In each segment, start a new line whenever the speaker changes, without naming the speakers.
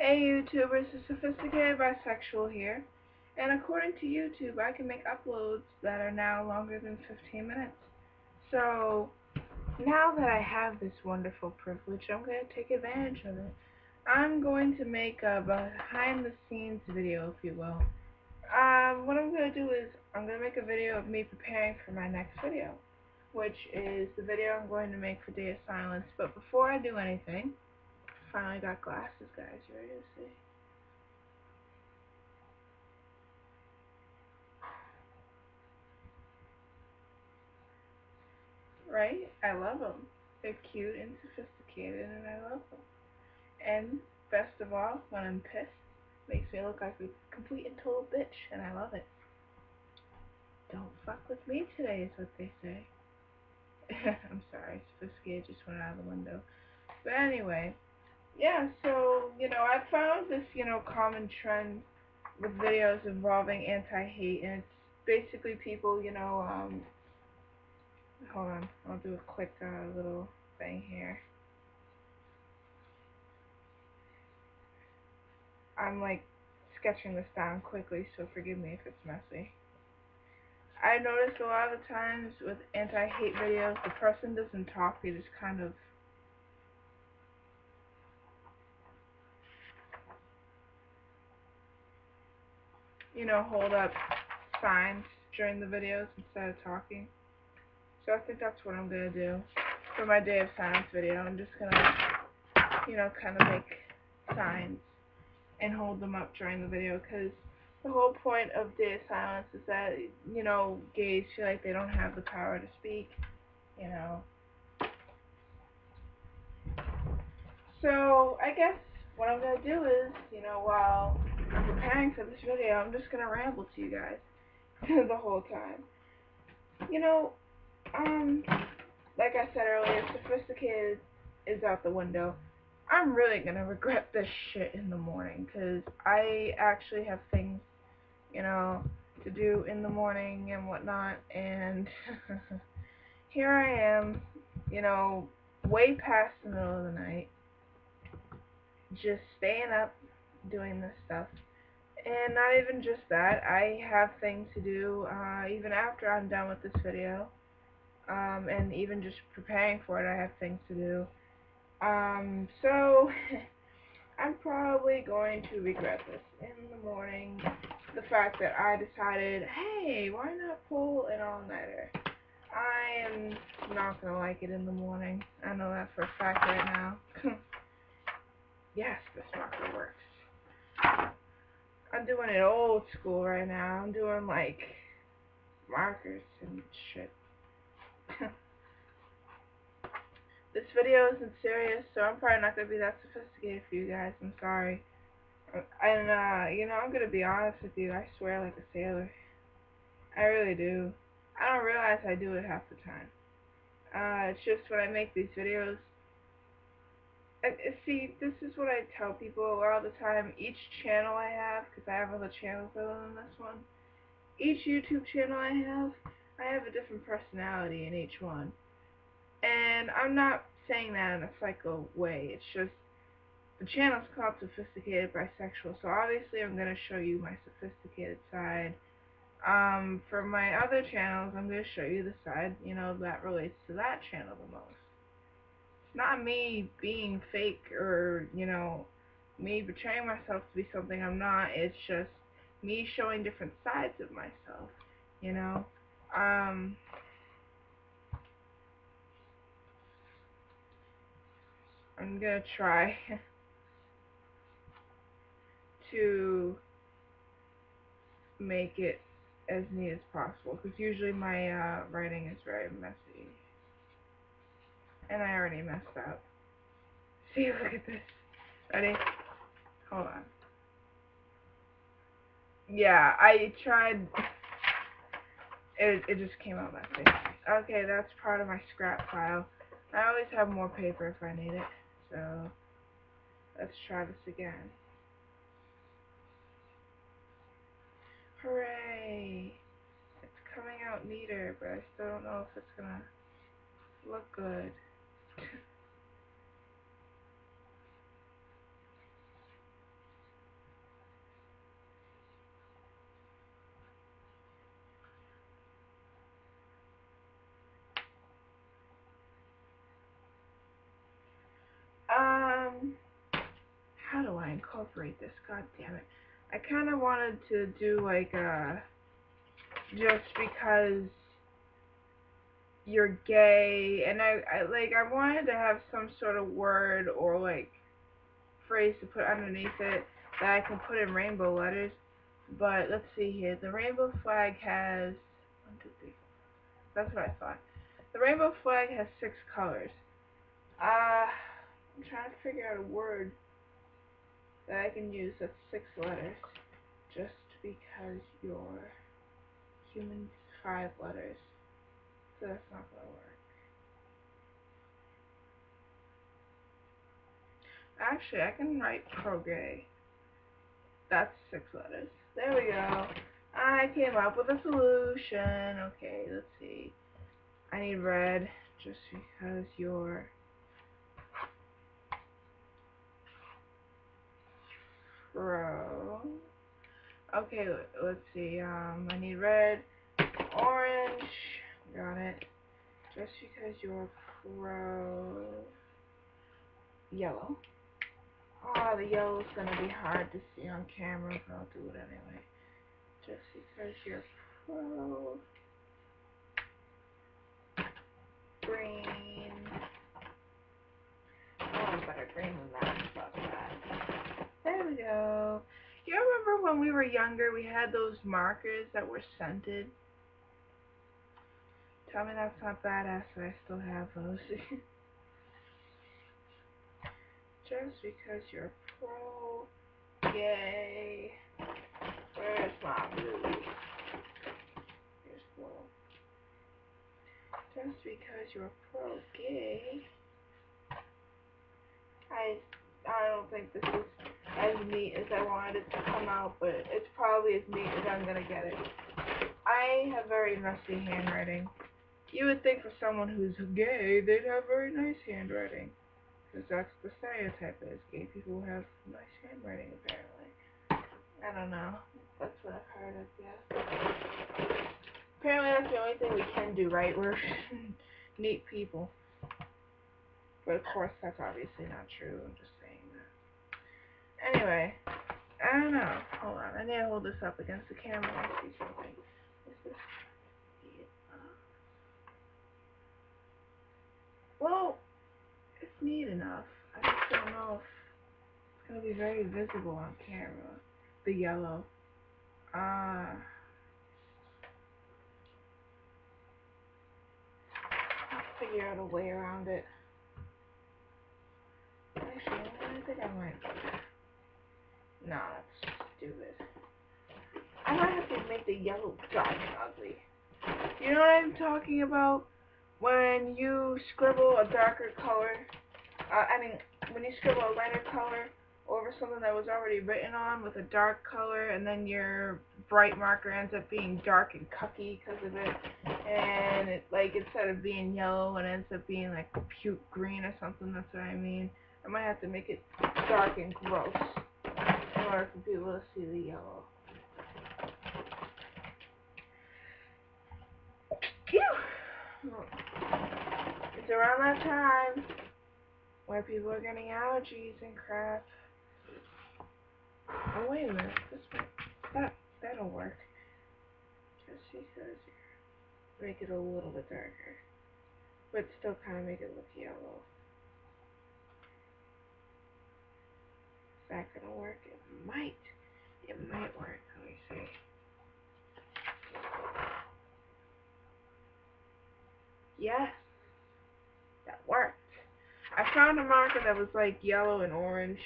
Hey YouTubers, the sophisticated bisexual here, and according to YouTube, I can make uploads that are now longer than 15 minutes. So, now that I have this wonderful privilege, I'm going to take advantage of it. I'm going to make a behind-the-scenes video, if you will. What I'm going to do is, I'm going to make a video of me preparing for my next video, which is the video I'm going to make for Day of Silence. But before I do anything, finally got glasses, guys. You ready to see? Right? I love them. They're cute and sophisticated, and I love them. And best of all, when I'm pissed, makes me look like a complete and total bitch, and I love it. Don't fuck with me today, is what they say. I'm sorry, sophisticated just went out of the window. But anyway, yeah, so, I found this, common trend with videos involving anti-hate, and it's basically people, hold on, I'll do a quick little thing here. I'm like sketching this down quickly, so forgive me if it's messy. I noticed a lot of the times with anti-hate videos, the person doesn't talk, they just kind of, hold up signs during the videos instead of talking. So I think that's what I'm going to do for my Day of Silence video. I'm just going to, kind of make signs and hold them up during the video, because the whole point of Day of Silence is that, gays feel like they don't have the power to speak, So, I guess what I'm going to do is, while I'm preparing for this video, I'm just going to ramble to you guys the whole time. Like I said earlier, sophisticated is out the window. I'm really going to regret this shit in the morning, because I actually have things, to do in the morning and whatnot, and here I am, way past the middle of the night, just staying up, doing this stuff. And not even just that, I have things to do, even after I'm done with this video, and even just preparing for it, I have things to do. So, I'm probably going to regret this in the morning, the fact that I decided, hey, why not pull an all-nighter? I am not going to like it in the morning. I know that for a fact right now. Yes, this marker works. I'm doing it old school right now. I'm doing, like, markers and shit. This video isn't serious, so I'm probably not going to be that sophisticated for you guys. I'm sorry. And, I'm going to be honest with you. I swear like a sailor. I really do. I don't realize I do it half the time. It's just when I make these videos. See, this is what I tell people all the time. Each channel I have, because I have other channels other than this one, each YouTube channel I have a different personality in each one. And I'm not saying that in a psycho way. It's just, the channel's called Sophisticated Bisexual, so obviously I'm going to show you my sophisticated side. For my other channels, I'm going to show you the side, that relates to that channel the most. It's not me being fake or, me betraying myself to be something I'm not. It's just me showing different sides of myself, I'm going to try to make it as neat as possible, because usually my writing is very messy. And I already messed up. See, look at this. Ready? Hold on. Yeah, I tried. It just came out messy. Okay, that's part of my scrap file. I always have more paper if I need it. So, let's try this again. Hooray! It's coming out neater, but I still don't know if it's gonna look good. incorporate this. God damn it. I kind of wanted to do like just because you're gay, and I wanted to have some sort of word or like phrase to put underneath it that I can put in rainbow letters. But let's see here. The rainbow flag has 1, 2, 3, 4. That's what I thought. The rainbow flag has 6 colors. I'm trying to figure out a word that I can use that's 6 letters. Just because you're human, 5 letters. So that's not gonna work. Actually, I can write pro-gay. That's 6 letters. There we go. I came up with a solution. Okay, let's see. I need red just because you're pro. Okay, let's see. I need red, orange. Got it. Just because you're pro. Yellow. Oh, the yellow's gonna be hard to see on camera, but I'll do it anyway. Just because you're pro. Green. Oh, better green than that. Fuck that. There we go. You remember when we were younger, we had those markers that were scented? Tell me that's not badass that I still have those. Just because you're pro-gay. Where's my blue? Here's blue. Just because you're pro-gay. I don't think this is as neat as I wanted it to come out, but it's probably as neat as I'm gonna get it. I have very messy handwriting. You would think for someone who's gay, they'd have very nice handwriting. Because that's the stereotype is gay people have nice handwriting, apparently. I don't know. That's what I've heard, I guess. Apparently that's the only thing we can do, right? We're neat people. But of course that's obviously not true. I'm just saying that. Anyway, I don't know. Hold on. I need to hold this up against the camera and see something. Is this... Well, it's neat enough. I just don't know if it's going to be very visible on camera. The yellow. I'll figure out a way around it. Actually, I think I might. No, that's stupid. I might have to make the yellow dot ugly. You know what I'm talking about? When you scribble a darker color, when you scribble a lighter color over something that was already written on with a dark color, and then your bright marker ends up being dark and cucky because of it, and it, like, instead of being yellow, it ends up being like puke green or something. That's what I mean. I might have to make it dark and gross in order for people to see the yellow. Phew! It's around that time where people are getting allergies and crap. Oh, wait a minute. That'll work. Just because make it a little bit darker, but still kind of make it look yellow. Is that gonna work? It might. It might work. Let me see. Yes, that worked. I found a marker that was like yellow and orange.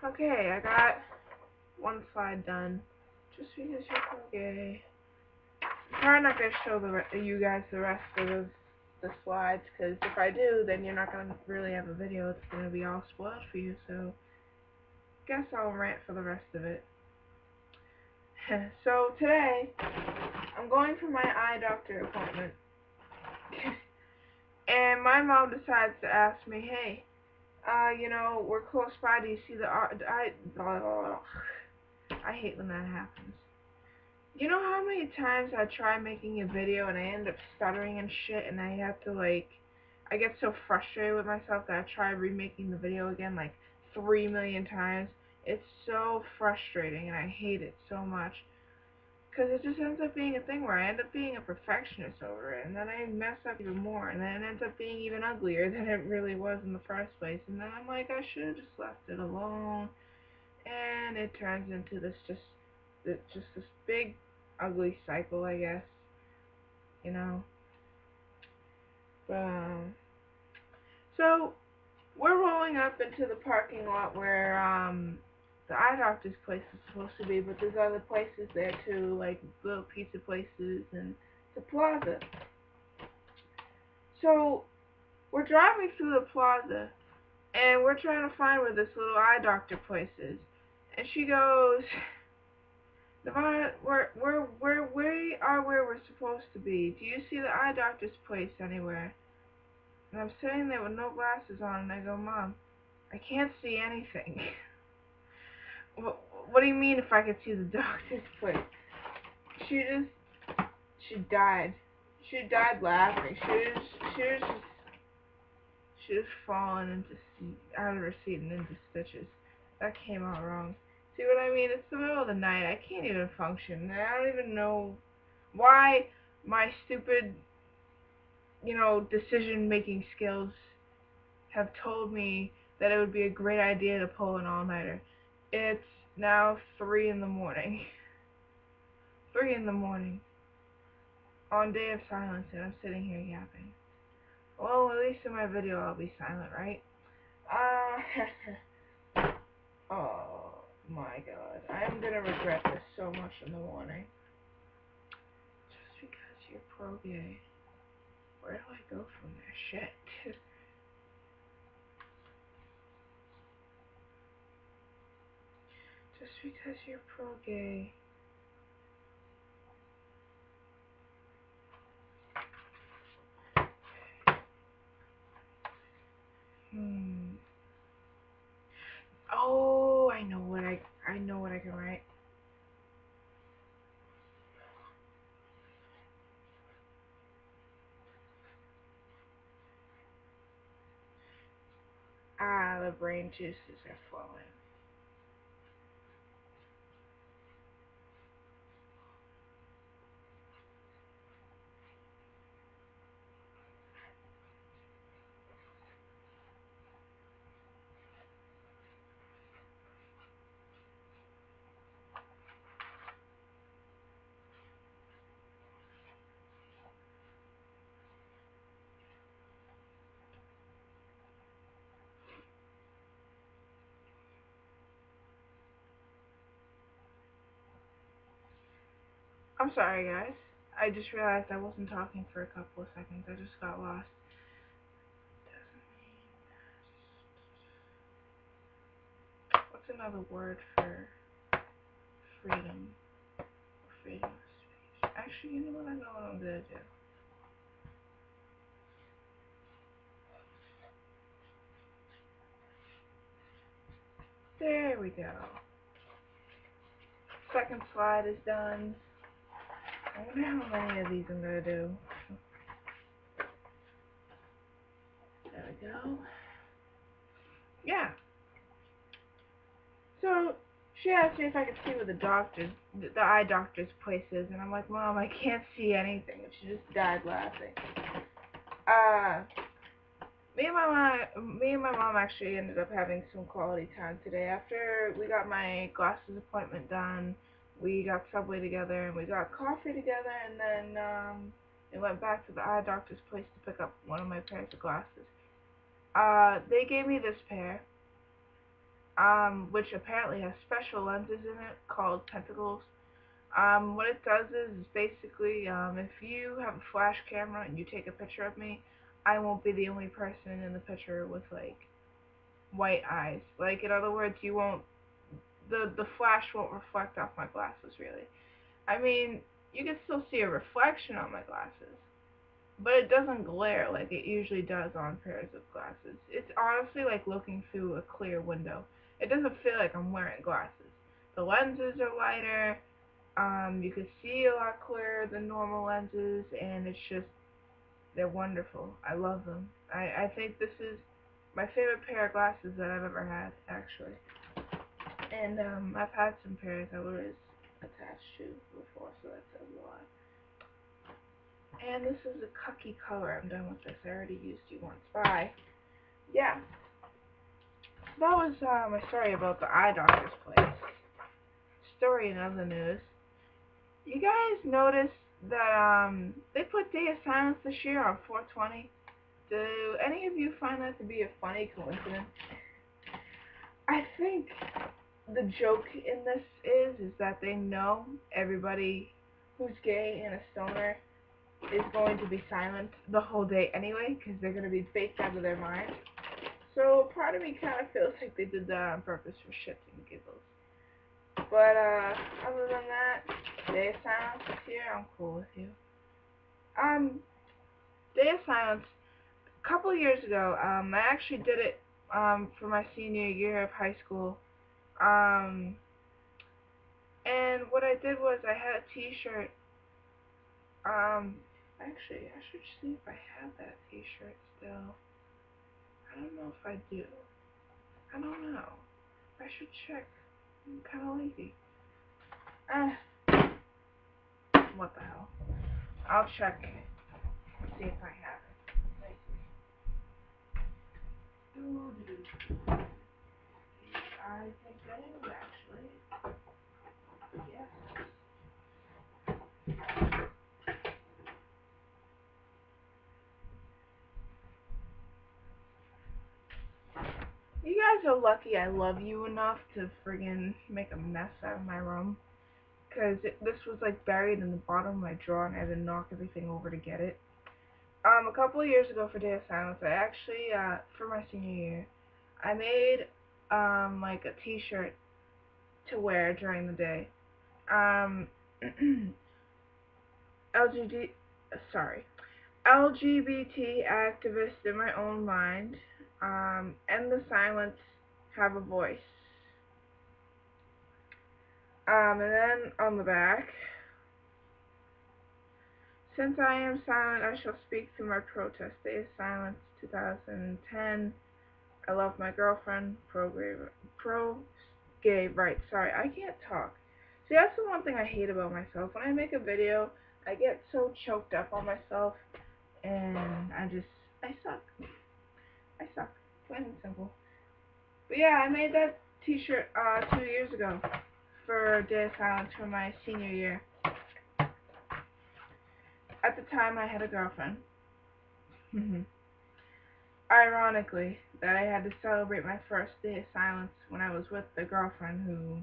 Okay, I got one slide done. Just because you're okay. I'm probably not going to show you guys the rest of the slides, because if I do, then you're not going to really have a video. It's going to be all spoiled for you, so guess I'll rant for the rest of it. So today, I'm going for my eye doctor appointment. And my mom decides to ask me, hey, you know, we're close by, do you see the I hate when that happens. You know how many times I try making a video and I end up stuttering and shit, and I have to, like, I get so frustrated with myself that I try remaking the video again like 3 million times. It's so frustrating and I hate it so much. Because it just ends up being a thing where I end up being a perfectionist over it, and then I mess up even more, and then it ends up being even uglier than it really was in the first place, and then I'm like, I should have just left it alone, and it turns into this big, ugly cycle, I guess, you know. So, we're rolling up into the parking lot where, the eye doctor's place is supposed to be, but there's other places there too, like little pizza places, and it's a plaza. So, we're driving through the plaza, and we're trying to find where this little eye doctor place is. And she goes, Nevada, we are where we're supposed to be. Do you see the eye doctor's place anywhere? And I'm sitting there with no glasses on, and I go, Mom, I can't see anything. What do you mean if I could see the doctor's place? She died. She died laughing. She was falling out of her seat and into stitches. That came out wrong. See what I mean? It's the middle of the night. I can't even function. I don't even know why my stupid, decision-making skills have told me that it would be a great idea to pull an all-nighter. It's now 3 in the morning. 3 in the morning. On day of silence, and I'm sitting here yapping. Well, at least in my video I'll be silent, right? Oh my god. I'm gonna regret this so much in the morning. Just because you're pro-gay. Where do I go from there? Shit. Just because you're pro-gay. Oh, I know what I can write. The brain juices are flowing. I'm sorry, guys. I just realized I wasn't talking for a couple of seconds. I just got lost. What's another word for freedom? Freedom of speech. Actually, you know what? I know what I'm gonna do. There we go. Second slide is done. I wonder how many of these I'm gonna do. There we go. Yeah. So she asked me if I could see where the eye doctor's place is, and I'm like, Mom, I can't see anything. And she just died laughing. Me and my mom actually ended up having some quality time today. After we got my glasses appointment done, we got Subway together and we got coffee together, and then we went back to the eye doctor's place to pick up one of my pairs of glasses. They gave me this pair, which apparently has special lenses in it called pentacles. What it does is basically, if you have a flash camera and you take a picture of me, I won't be the only person in the picture with, like, white eyes. Like, in other words, the flash won't reflect off my glasses, really. I mean, you can still see a reflection on my glasses, but it doesn't glare like it usually does on pairs of glasses. It's honestly like looking through a clear window. It doesn't feel like I'm wearing glasses. The lenses are lighter, you can see a lot clearer than normal lenses, and They're wonderful. I love them. I think this is my favorite pair of glasses that I've ever had, actually. And I've had some pairs I was attached to before, so that says a lot. And this is a cucky color. I'm done with this. I already used you once. Bye. Yeah. So that was my story about the eye doctor's place. Story in other news. You guys noticed that they put Day of Silence this year on 420? Do any of you find that to be a funny coincidence? I think the joke in this is that they know everybody who's gay and a stoner is going to be silent the whole day anyway, because they're going to be faked out of their mind. So part of me kind of feels like they did that on purpose for shits and giggles. But other than that, Day of Silence this year, I'm cool with you. Day of Silence, a couple of years ago, I actually did it for my senior year of high school. And what I did was I had a t-shirt. Actually, I should see if I have that t-shirt still. I don't know if I do. I don't know. I should check. I'm kind of lazy. What the hell? I'll check. See if I have it. I think I do, actually. Yes. You guys are lucky I love you enough to friggin' make a mess out of my room. Because this was like buried in the bottom of my drawer and I had to knock everything over to get it. A couple of years ago for Day of Silence, I actually, for my senior year, I made, like a t-shirt to wear during the day. LGBT, LGBT activist in my own mind, and the silence have a voice. And then on the back, since I am silent, I shall speak through my protest. Day of Silence 2010. I love my girlfriend. Pro-gay rights. Sorry, I can't talk. See, that's the one thing I hate about myself. When I make a video, I get so choked up on myself, and I suck. I suck. Plain and simple. But yeah, I made that t-shirt 2 years ago for Day of Silence for my senior year. At the time, I had a girlfriend. Ironically, that I had to celebrate my first Day of Silence when I was with a girlfriend who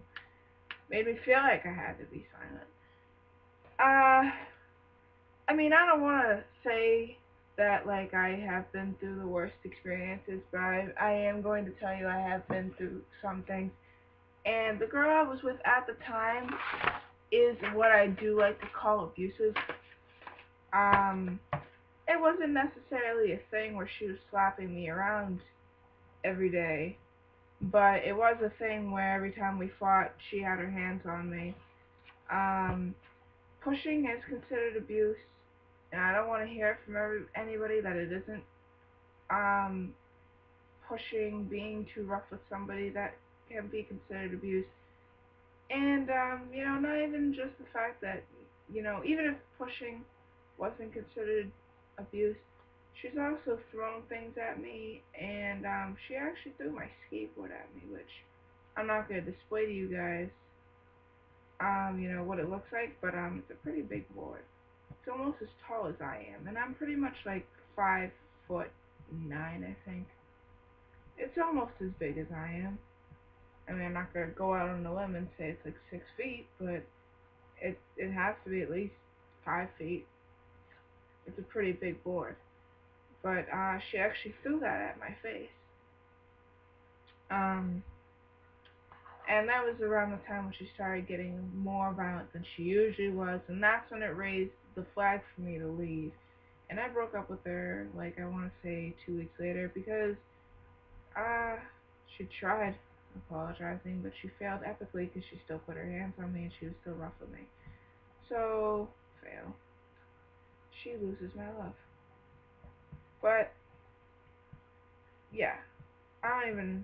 made me feel like I had to be silent. I mean, I don't want to say that, like, I have been through the worst experiences, but I am going to tell you I have been through some things. And the girl I was with at the time is what I do like to call abusive. It wasn't necessarily a thing where she was slapping me around every day, but it was a thing where every time we fought, she had her hands on me. Pushing is considered abuse, and I don't want to hear from anybody that it isn't. Pushing, being too rough with somebody, that can be considered abuse. And, not even just the fact that, even if pushing wasn't considered abuse, she's also thrown things at me, and, she actually threw my skateboard at me, which I'm not going to display to you guys, what it looks like, but, it's a pretty big board. It's almost as tall as I am, and I'm pretty much like 5'9", I think. It's almost as big as I am. I mean, I'm not going to go out on a limb and say it's like 6 feet, but it has to be at least 5 feet. It's a pretty big board. But she actually threw that at my face. And that was around the time when she started getting more violent than she usually was, and that's when it raised the flag for me to leave. And I broke up with her, like, I want to say 2 weeks later, because she tried apologizing, but she failed epically because she still put her hands on me and she was still rough with me. So, fail. She loses my love. But yeah, I don't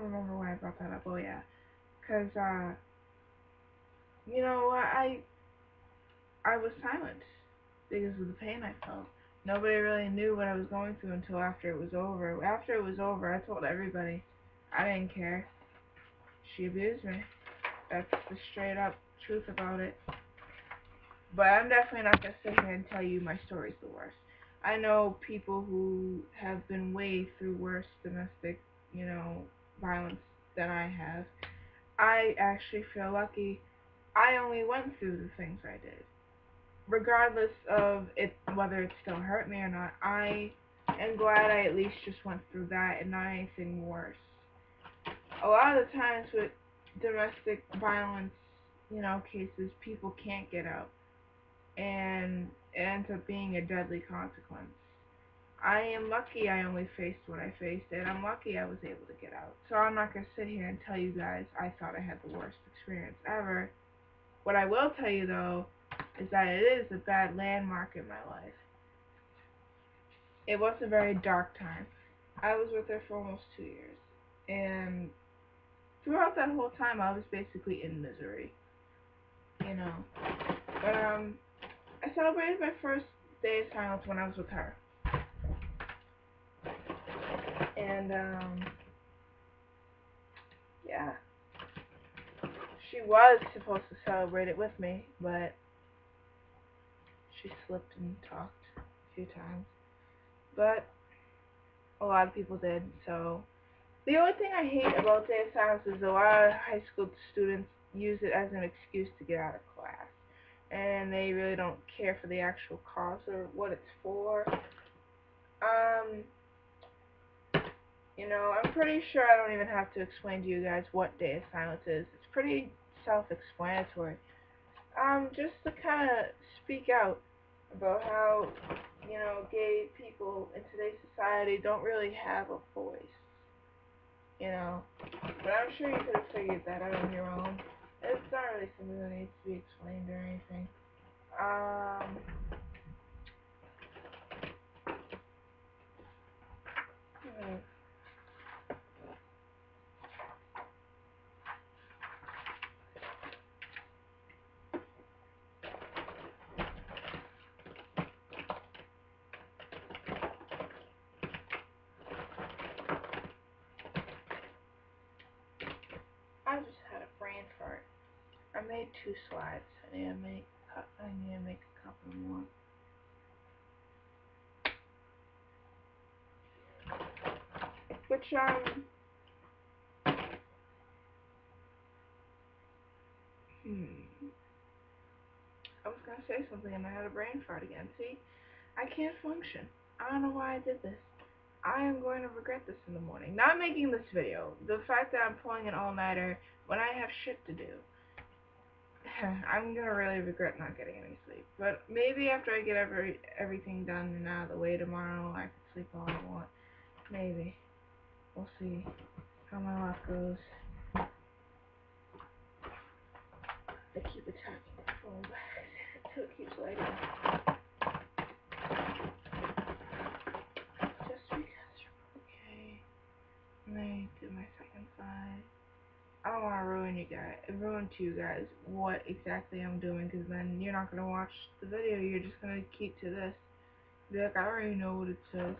remember why I brought that up. Oh yeah, cause you know what, I was silent because of the pain I felt. Nobody really knew what I was going through until after it was over. After it was over, I told everybody. I didn't care. She abused me. That's the straight up truth about it. But I'm definitely not going to sit here and tell you my story's the worst. I know people who have been way through worse domestic, violence than I have. I actually feel lucky I only went through the things I did. Regardless of it, whether it still hurt me or not, I am glad I at least just went through that and not anything worse. A lot of the times with domestic violence, cases, people can't get out, and it ends up being a deadly consequence. I am lucky I only faced what I faced, and I'm lucky I was able to get out. So I'm not going to sit here and tell you guys I thought I had the worst experience ever. What I will tell you, though, is that it is a bad landmark in my life. It was a very dark time. I was with her for almost 2 years, and throughout that whole time, I was basically in misery, you know. But I celebrated my first day of silence when I was with her, and yeah, she was supposed to celebrate it with me, but she slipped and talked a few times. But a lot of people did, so the only thing I hate about day of silence is a lot of high school students use it as an excuse to get out of class, and they really don't care for the actual cause or what it's for. Um, I'm pretty sure I don't even have to explain to you guys what day of silence is. It's pretty self-explanatory. Just to kind of speak out about how, gay people in today's society don't really have a voice, you know. But I'm sure you could have figured that out on your own. It's not really something that needs to be explained or anything. Um, hmm. I just had a brain fart. I made 2 slides. I need to make a couple more. Which I was gonna say something and I had a brain fart again. See, I can't function. I don't know why I did this. I am going to regret this in the morning. Not making this video. The fact that I'm pulling an all-nighter when I have shit to do. I'm gonna really regret not getting any sleep. But maybe after I get everything done and out of the way tomorrow, I can sleep all I want. Maybe. We'll see how my life goes. I keep attacking the phone back until it keeps lighting up. Just because you're okay. And I do my second side. I don't want to ruin to you guys what exactly I'm doing, because then you're not going to watch the video, you're just going to keep to this. Be like, I already know what it says.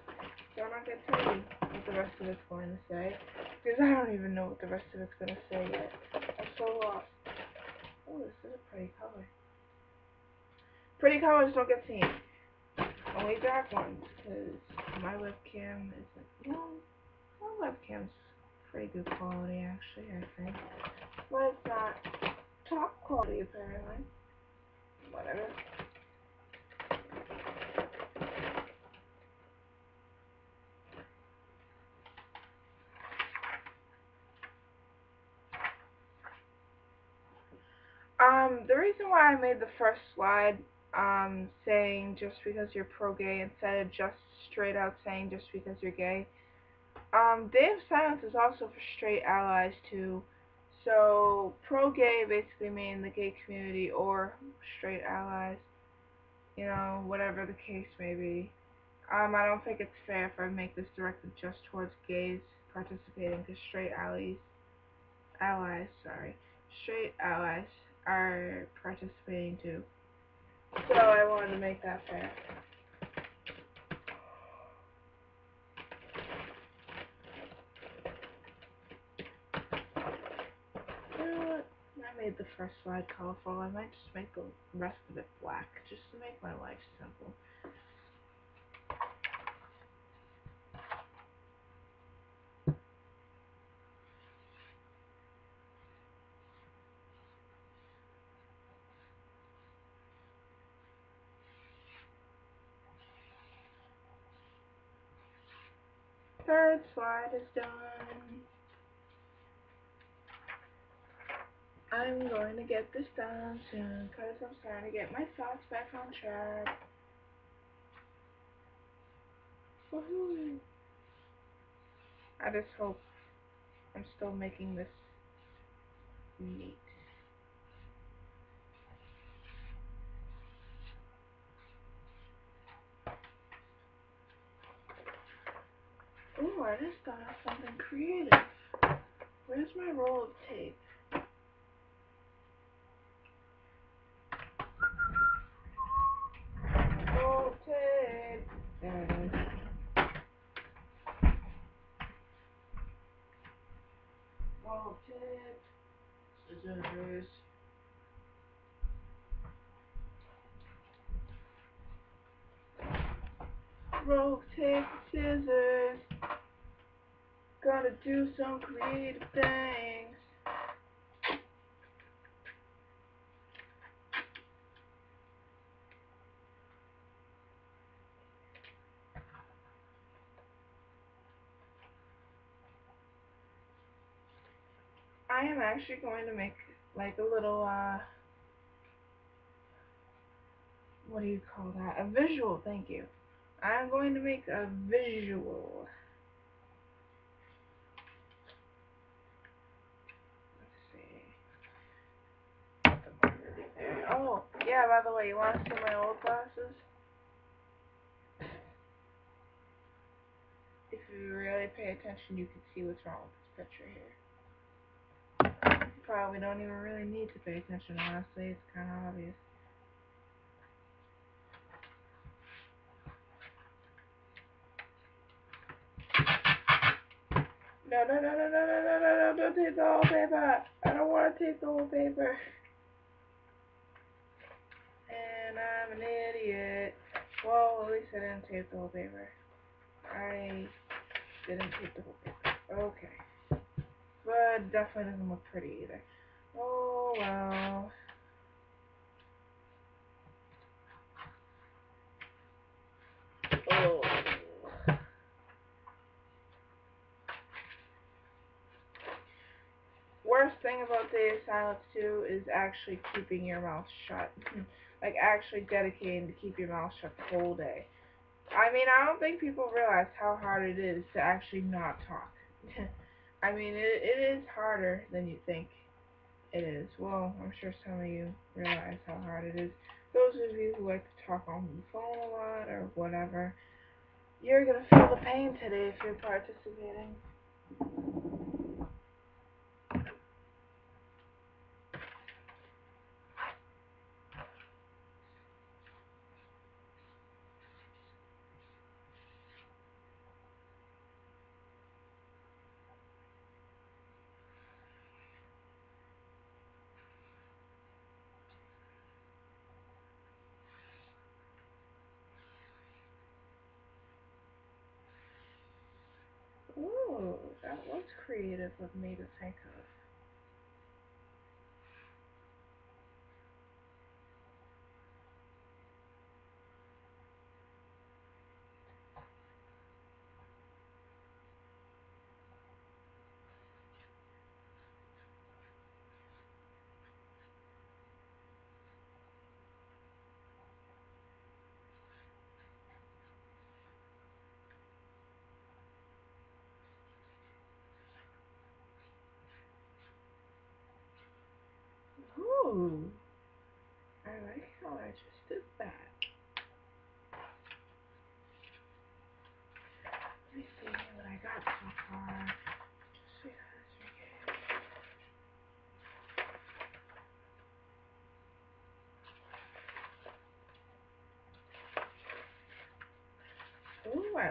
So I'm not going to tell you what the rest of it's going to say, because I don't even know what the rest of it's going to say yet. I'm so lost. Oh, this is a pretty color. Pretty colors don't get seen. Only dark ones, because my webcam isn't, my webcam's pretty good quality actually, I think. But it's not top quality apparently. Whatever. The reason why I made the first slide, saying just because you're pro-gay instead of just straight out saying just because you're gay, Day of Silence is also for straight allies too. So, pro-gay basically means the gay community or straight allies, whatever the case may be. I don't think it's fair if I make this directed just towards gays participating, because straight allies are participating too. So I wanted to make that fair. You know what? I made the first slide colorful. I might just make the rest of it black, just to make my life simple. Third slide is done. I'm going to get this done soon, because I'm starting to get my thoughts back on track. Woohoo! I just hope I'm still making this neat. Ooh, I just thought of something creative. Where's my roll of tape? Roll of tape. There it is. Roll of tape. Scissors. Roll of tape, scissors. Gonna do some creative things. I am actually going to make like a little, what do you call that? A visual, thank you. I'm going to make a visual. Let's see. Oh, yeah, by the way, you want to see my old glasses? If you really pay attention, you can see what's wrong with this picture here. You probably don't even really need to pay attention, honestly. It's kind of obvious. No, no, no, no, no, no, no, no, no, don't take the whole paper. I don't want to take the whole paper. And I'm an idiot. Well, at least I didn't tape the whole paper. I didn't tape the whole paper. Okay. But it definitely doesn't look pretty either. Oh, well. Oh. Worst thing about data silence too is actually keeping your mouth shut. Like actually dedicating to keep your mouth shut the whole day. I mean, I don't think people realize how hard it is to actually not talk. I mean, it is harder than you think it is. Well, I'm sure some of you realize how hard it is. Those of you who like to talk on the phone a lot or whatever, you're gonna feel the pain today if you're participating. Ooh, that was creative of me to think of. Ooh, I like how I just did that.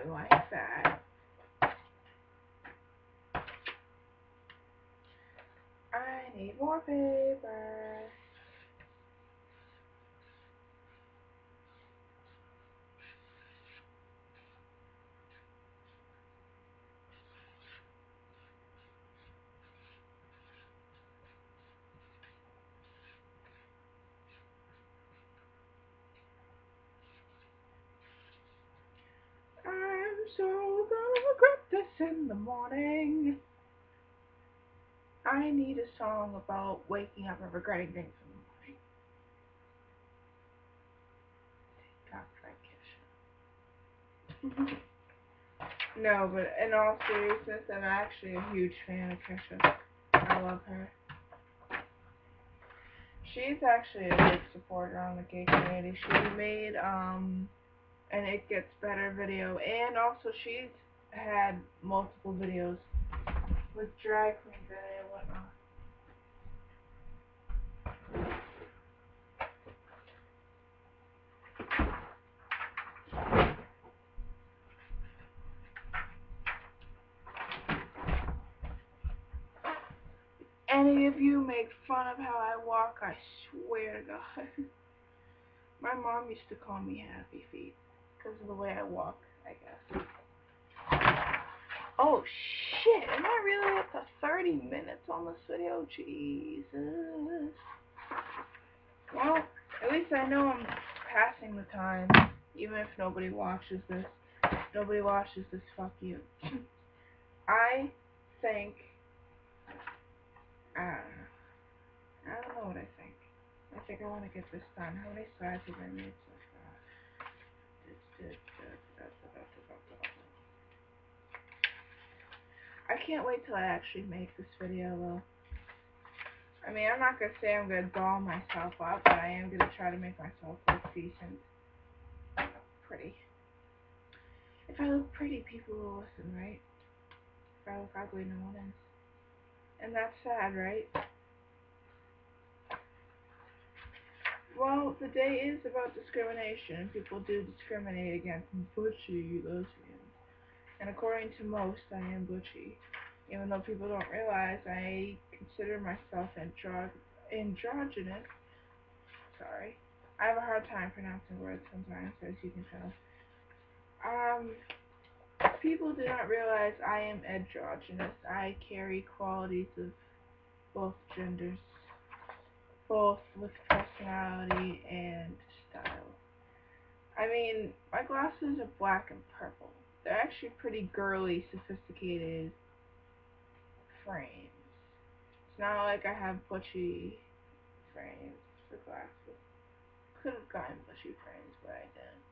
something like that. I need more paper. I'm so gonna regret this in the morning. I need a song about waking up and regretting things in the morning. God, Kesha. No, but in all seriousness, I'm actually a huge fan of Kesha. I love her. She's actually a big supporter on the gay community. She made an It Gets Better video, and also she's had multiple videos with drag queens in it and whatnot. Any of you make fun of how I walk, I swear to God. My mom used to call me Happy Feet because of the way I walk, I guess. Oh shit, am I really at the 30 minutes on this video? Jesus. Well, at least I know I'm passing the time, even if nobody watches this. Nobody watches this, fuck you. I think, I don't know what I think. I think I want to get this done. How many sides have I made so far? I can't wait till I actually make this video though. I mean, I'm not going to say I'm going to doll myself up, but I am going to try to make myself look decent. Pretty. If I look pretty, people will listen, right? If I look ugly, no one is. And that's sad, right? Well, the day is about discrimination. People do discriminate against butchy lesbians. And according to most, I am butchy. Even though people don't realize, I consider myself androgynous. Sorry. I have a hard time pronouncing words sometimes, as you can tell. People do not realize I am androgynous. I carry qualities of both genders, both with personality and style. I mean, my glasses are black and purple. They're actually pretty girly, sophisticated frames. It's not like I have butchy frames for glasses. Could have gotten butchy frames, but I didn't.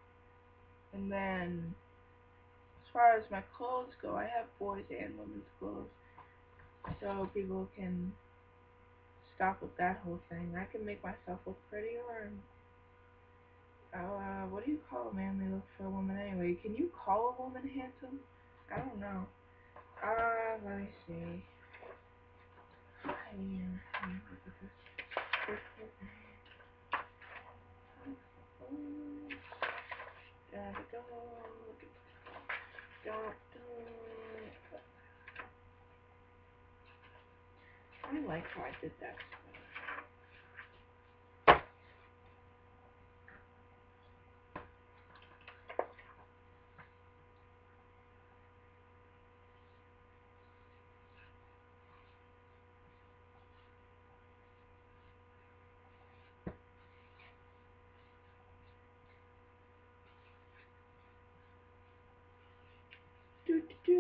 And then, as far as my clothes go, I have boys and women's clothes. So people can stop with that whole thing. I can make myself look pretty, or what do you call a manly look for a woman anyway? Can you call a woman handsome? I don't know. Let me see. Look at this. I like how I did that. Do, do,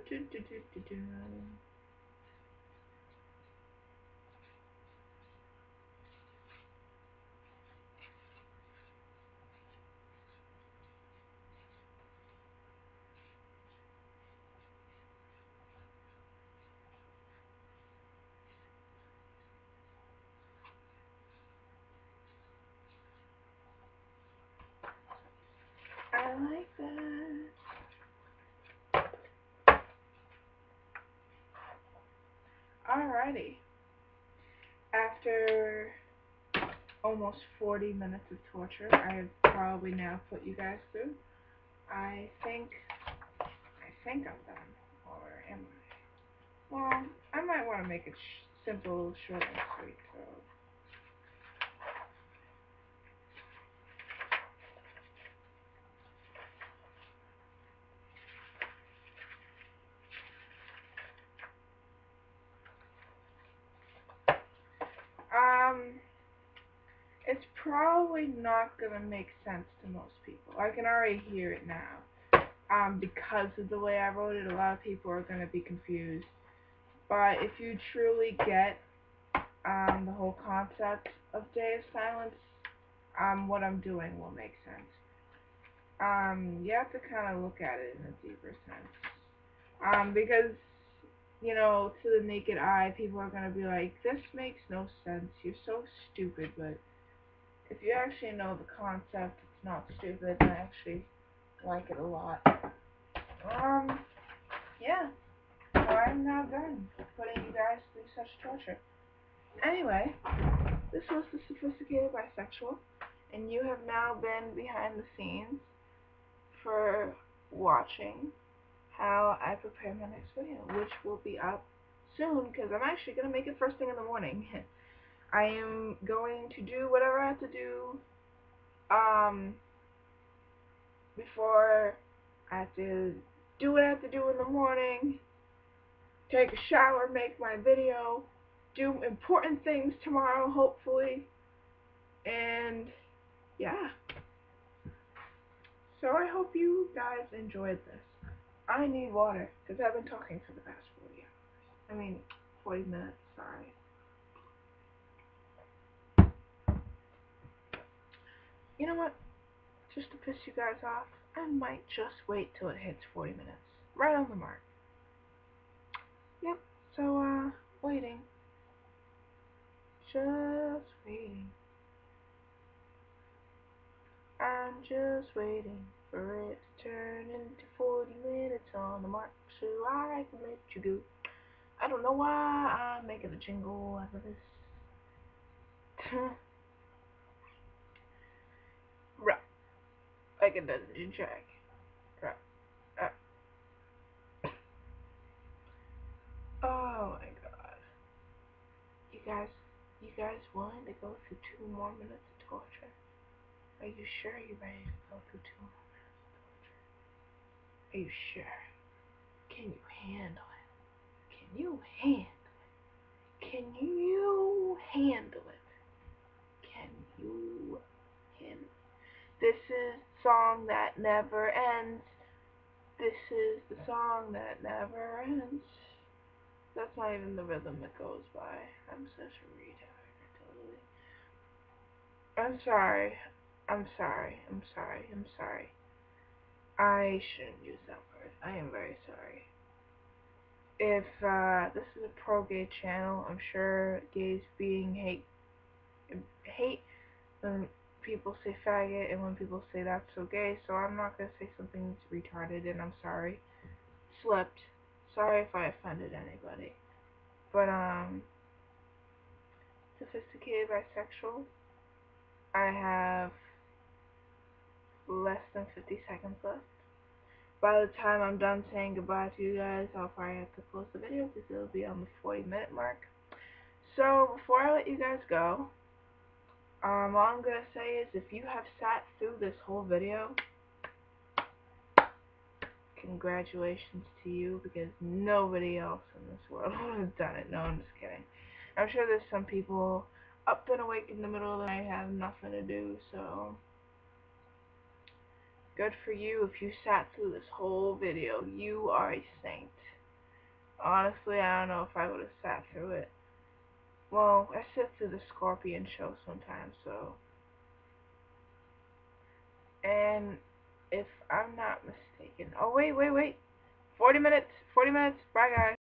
do, do, do, do, do. I like that. Alrighty. After almost 40 minutes of torture I have probably now put you guys through, I think think I'm done. Or am I? Well, I might want to make it simple, short, and sweet, so. It's probably not gonna make sense to most people. I can already hear it now. Because of the way I wrote it, a lot of people are gonna be confused. But if you truly get the whole concept of Day of Silence, what I'm doing will make sense. You have to kind of look at it in a deeper sense. Because, you know, to the naked eye, people are going to be like, this makes no sense, you're so stupid, but if you actually know the concept, it's not stupid, I actually like it a lot. Yeah, so I'm now done putting you guys through such torture. Anyway, this was The Sophisticated Bisexual, and you have now been behind the scenes for watching how I prepare my next video, which will be up soon, because I'm actually going to make it first thing in the morning. I am going to do whatever I have to do, before I have to do what I have to do in the morning, take a shower, make my video, do important things tomorrow, hopefully, and yeah. So I hope you guys enjoyed this. I need water, because I've been talking for the past 40 hours. I mean, 40 minutes, sorry. You know what? Just to piss you guys off, I might just wait till it hits 40 minutes. Right on the mark. Yep, so, waiting. Just waiting. I'm just waiting for it to turn into 40 minutes on the mark so I can let you go. I don't know why I'm making a jingle out of this. Right. Like a Dungeon Jack. Right. Oh my god. You guys willing to go through 2 more minutes of torture? Are you sure you're ready to go through 2 more minutes of torture? Are you sure? Can you handle it? Can you handle it? Can you handle it? Can you handle it? This is the song that never ends. This is the song that never ends. That's not even the rhythm it goes by. I'm such a retard, totally. I'm sorry. I'm sorry. I'm sorry. I'm sorry. I shouldn't use that word. I am very sorry. If this is a pro-gay channel, I'm sure gays being hate when people say faggot and when people say that's so gay, so I'm not gonna say something that's retarded, and I'm sorry. Slipped. Sorry if I offended anybody. But, Sophisticated Bisexual, I have less than 50 seconds left. By the time I'm done saying goodbye to you guys, I'll probably have to close the video because it'll be on the 40-minute mark. So, before I let you guys go, all I'm going to say is if you have sat through this whole video, congratulations to you, because nobody else in this world would have done it. No, I'm just kidding. I'm sure there's some people up and awake in the middle of the night have nothing to do, so good for you if you sat through this whole video. You are a saint. Honestly, I don't know if I would have sat through it. Well, I sit through the Scorpion show sometimes, so. And if I'm not mistaken. Oh, wait. 40 minutes. Bye, guys.